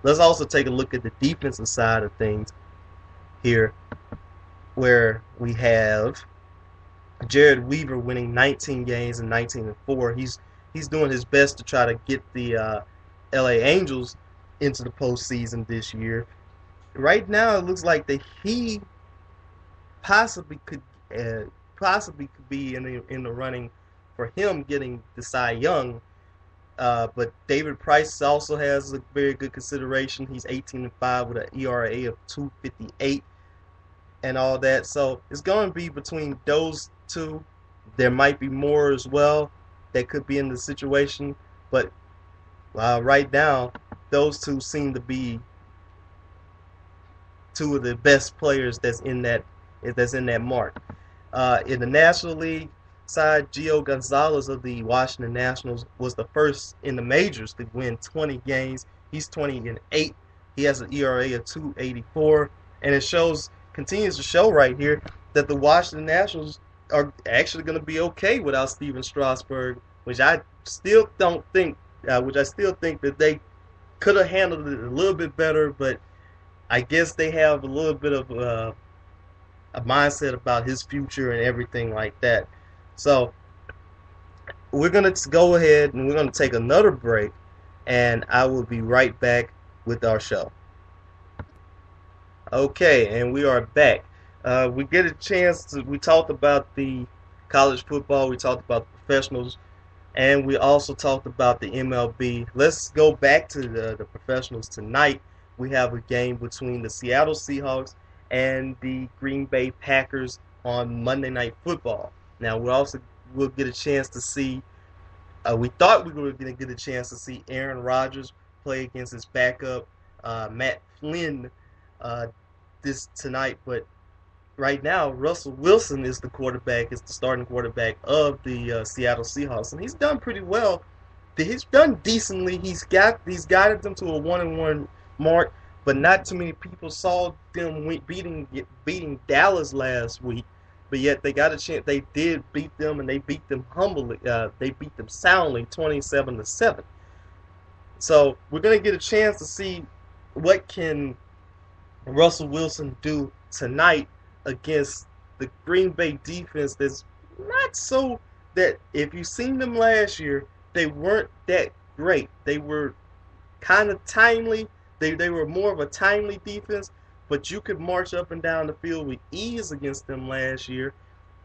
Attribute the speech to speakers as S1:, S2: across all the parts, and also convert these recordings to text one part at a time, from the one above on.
S1: let's also take a look at the defensive side of things here, where we have Jared Weaver winning 19 games and 19-4. He's doing his best to try to get the LA Angels into the postseason this year. Right now, it looks like that he possibly could be in the running for him getting the Cy Young. But David Price also has a very good consideration. He's 18-5 with an ERA of 2.58 and all that. So it's going to be between those two. There might be more as well that could be in the situation, but right now those two seem to be two of the best players that's in that mark. In the National League side, Gio Gonzalez of the Washington Nationals was the first in the majors to win 20 games. He's 20-8. He has an ERA of 2.84, and it continues to show right here that the Washington Nationals are actually going to be okay without Steven Strasburg, which I still think that they could have handled it a little bit better, but I guess they have a little bit of a mindset about his future and everything like that. So we're going to go ahead and we're going to take another break, and I will be right back with our show. Okay, and we are back. We get a chance we talked about the college football, we talked about the professionals, and we also talked about the MLB. Let's go back to the professionals tonight. We have a game between the Seattle Seahawks and the Green Bay Packers on Monday Night Football. Now, we'll get a chance to see, we thought we were going to get a chance to see Aaron Rodgers play against his backup, Matt Flynn, this tonight, but right now, Russell Wilson is the starting quarterback of the Seattle Seahawks, and he's done pretty well. He's done decently. He's guided them to a 1-1 mark, but not too many people saw them beating Dallas last week. But yet they got a chance. They did beat them, and they beat them humbly. They beat them soundly, 27-7. So we're gonna get a chance to see what can Russell Wilson do tonight against the Green Bay defense. That's not so that if you've seen them last year, they weren't that great. They were kind of timely. They were more of a timely defense, but you could march up and down the field with ease against them last year,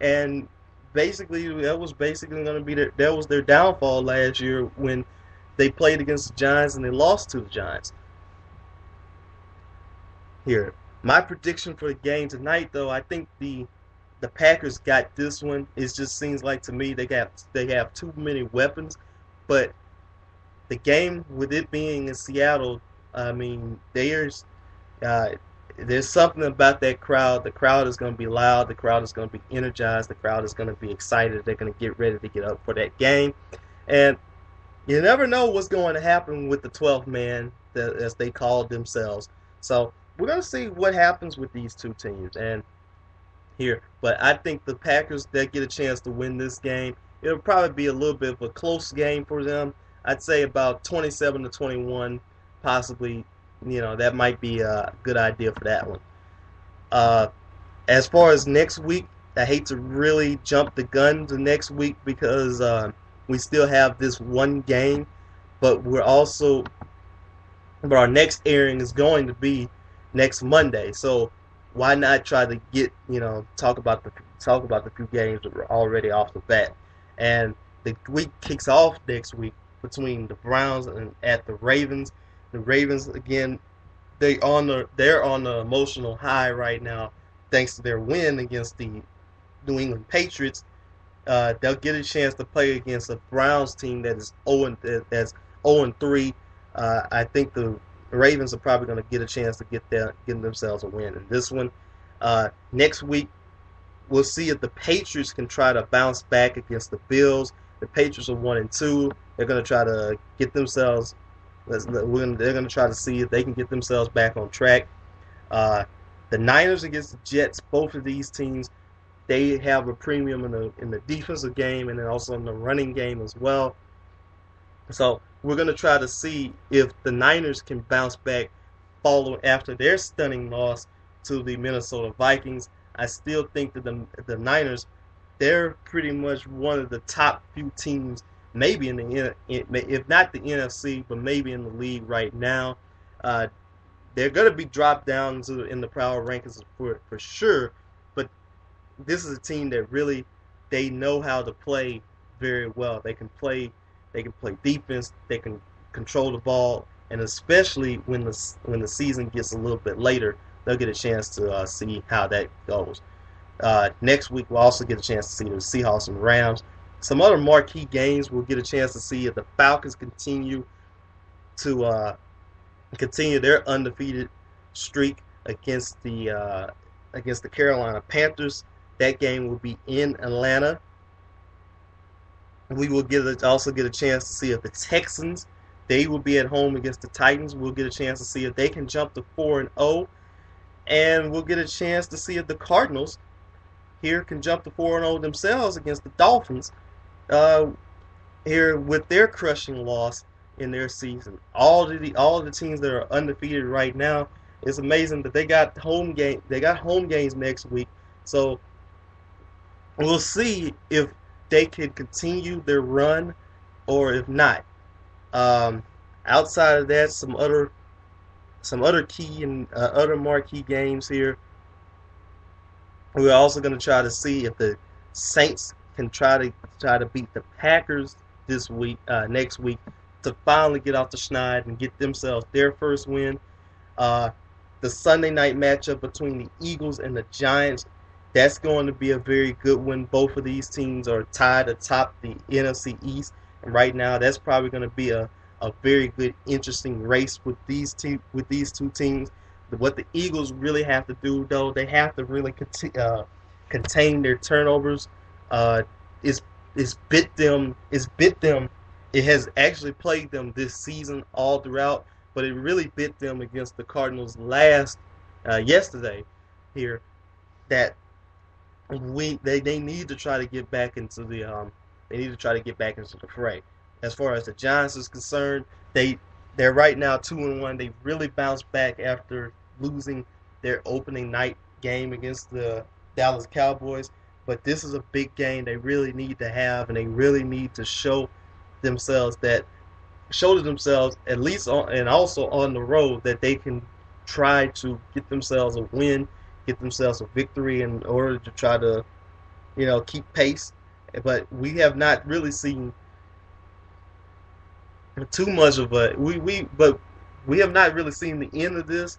S1: and basically that was going to be their downfall last year when they played against the Giants and they lost to the Giants. Here, my prediction for the game tonight, though, I think the Packers got this one. It just seems like to me they have too many weapons, but the game with it being in Seattle, I mean, there's something about that crowd. The crowd is going to be loud. The crowd is going to be energized. The crowd is going to be excited. They're going to get ready to get up for that game. And you never know what's going to happen with the 12th man, as they call themselves. So we're going to see what happens with these two teams. And here, but I think the Packers, they get a chance to win this game. It'll probably be a little bit of a close game for them. I'd say about 27-21, possibly. That might be a good idea for that one. As far as next week, I hate to really jump the gun to next week because we still have this one game, but our next airing is going to be next Monday. So why not try to get talk about the few games that were already off the bat. And the week kicks off next week between the Browns and at the Ravens. The Ravens, again, they're on the emotional high right now thanks to their win against the New England Patriots. They'll get a chance to play against a Browns team that is 0-3. I think the Ravens are probably going to get a chance to get themselves a win in this one. Next week, we'll see if the Patriots can try to bounce back against the Bills. The Patriots are 1-2. They're going to try to get themselves. They're going to try to see if they can get themselves back on track. The Niners against the Jets. Both of these teams, they have a premium in the defensive game and then also in the running game as well. So we're going to try to see if the Niners can bounce back following after their stunning loss to the Minnesota Vikings. I still think that the Niners, they're pretty much one of the top few teams, maybe in the if not the NFC, but maybe in the league right now. Uh, they're going to be dropped down in the power rankings for sure, but this is a team that really they know how to play very well. They can play defense, they can control the ball, and especially when the season gets a little bit later, they'll get a chance to see how that goes. Next week, we'll also get a chance to see the Seahawks and Rams. Some other marquee games we'll get a chance to see if the Falcons continue their undefeated streak against the Carolina Panthers. That game will be in Atlanta. We will also get a chance to see if the Texans, they will be at home against the Titans. We'll get a chance to see if they can jump to 4-0, and we'll get a chance to see if the Cardinals here can jump to 4-0 themselves against the Dolphins here with their crushing loss in their season. All the teams that are undefeated right now, it's amazing that they got home games next week. So we'll see if they can continue their run or if not. Outside of that, some other key and other marquee games here. We're also going to try to see if the Saints can try to beat the Packers next week, to finally get off the schneid and get themselves their first win. The Sunday night matchup between the Eagles and the Giants, that's going to be a very good one. Both of these teams are tied atop the NFC East, and right now that's probably going to be a very good, interesting race with these two teams. What the Eagles really have to do, though, they have to really contain their turnovers. It's bit them. It has actually plagued them this season all throughout, but it really bit them against the Cardinals yesterday here. That they need to try to get back into the fray. As far as the Giants is concerned, they're right now 2-1. They really bounced back after losing their opening night game against the Dallas Cowboys. But this is a big game they really need to have, and they really need to show themselves at least and also on the road that they can try to get themselves a win, get themselves a victory in order to try to, keep pace. But we have not really seen too much of we have not really seen the end of this.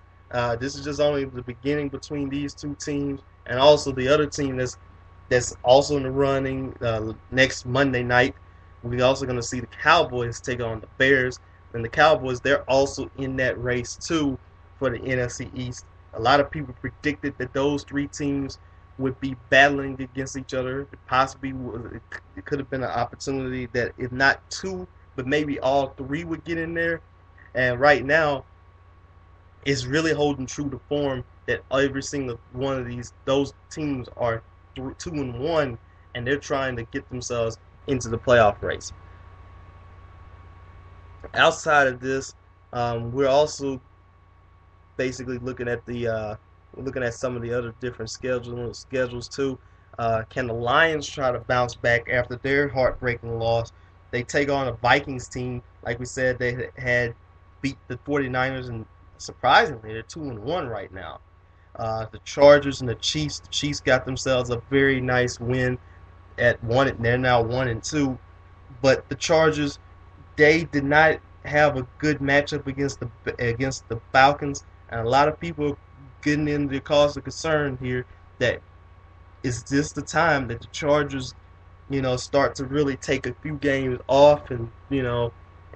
S1: This is just only the beginning between these two teams, and also the other team that's also in the running next Monday night. We're also going to see the Cowboys take on the Bears, and the Cowboys, they're also in that race too for the NFC East. A lot of people predicted that those three teams would be battling against each other. It could have been an opportunity that if not two, but maybe all three would get in there. And right now, it's really holding true to form that every single one of those teams are 2-1, and they're trying to get themselves into the playoff race. Outside of this, we're also basically looking at some of the other different schedules too. Can the Lions try to bounce back after their heartbreaking loss? They take on a Vikings team, like we said, they had beat the 49ers, and surprisingly, they're 2-1 right now. The Chargers and the Chiefs got themselves a very nice win at one. They're now 1-2, but the Chargers, they did not have a good matchup against the Falcons, and a lot of people are getting into the cause of concern here that is this the time that the Chargers, start to really take a few games off and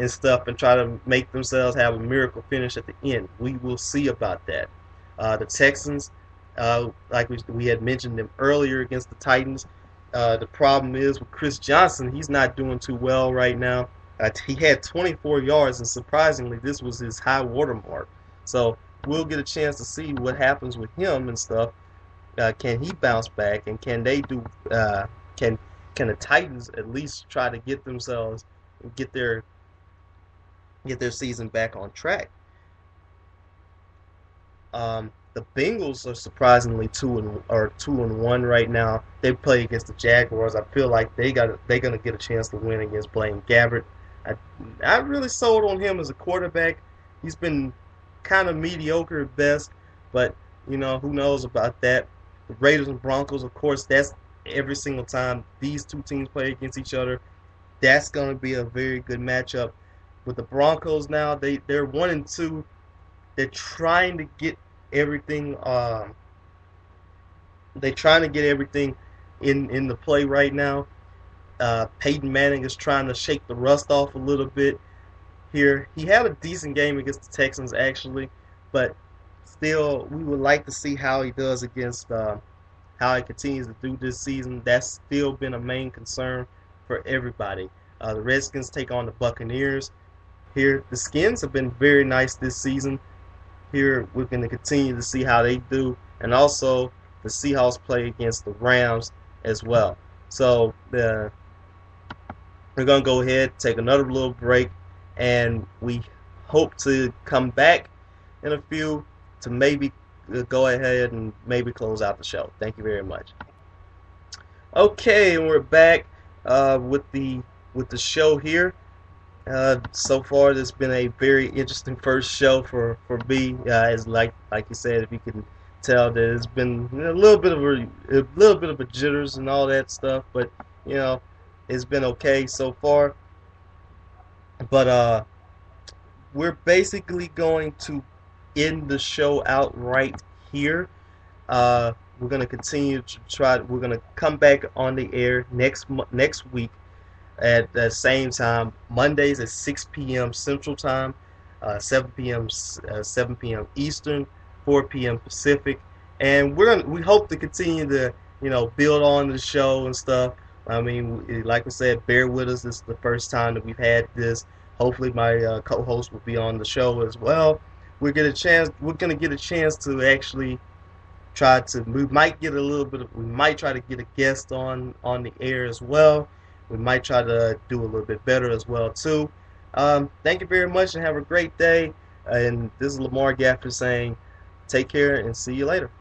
S1: stuff and try to make themselves have a miracle finish at the end. We will see about that. The Texans, like we had mentioned them earlier against the Titans. The problem is with Chris Johnson, he's not doing too well right now. He had 24 yards, and surprisingly, this was his high water mark. So we'll get a chance to see what happens with him and stuff. Can he bounce back, and can they do? Can the Titans at least try to get their get their season back on track. The Bengals are surprisingly 2-1 right now. They play against the Jaguars. I feel like they're gonna get a chance to win against Blaine Gabbert. I I really sold on him as a quarterback. He's been kind of mediocre at best, but who knows about that. The Raiders and Broncos, of course, that's every single time these two teams play against each other. That's gonna be a very good matchup. With the Broncos now, they're 1-2. They're trying to get everything. They're trying to get everything in the play right now. Peyton Manning is trying to shake the rust off a little bit here. He had a decent game against the Texans actually, but still, we would like to see how he does against how he continues to do this season. That's still been a main concern for everybody. The Redskins take on the Buccaneers here. The Skins have been very nice this season. Here we're going to continue to see how they do, and also the Seahawks play against the Rams as well. So we're going to go ahead, take another little break, and we hope to come back in a few to maybe go ahead and maybe close out the show. Thank you very much. Okay, and we're back with the show here. So far, this has been a very interesting first show for me. As like you said, if you can tell, that it's been a little bit of a jitters and all that stuff, but it's been okay so far. But we're basically going to end the show out right here. We're going to continue to try. We're going to come back on the air next week at the same time, Mondays at 6 p.m. Central Time, 7 p.m. Eastern, 4 p.m. Pacific, and we hope to continue to build on the show and stuff. I mean, like I said, bear with us. This is the first time that we've had this. Hopefully, my co-host will be on the show as well. We're gonna get a chance to actually we might try to get a guest on the air as well. We might try to do a little bit better as well too. Thank you very much and have a great day. And this is Lamar Gafford saying, take care and see you later.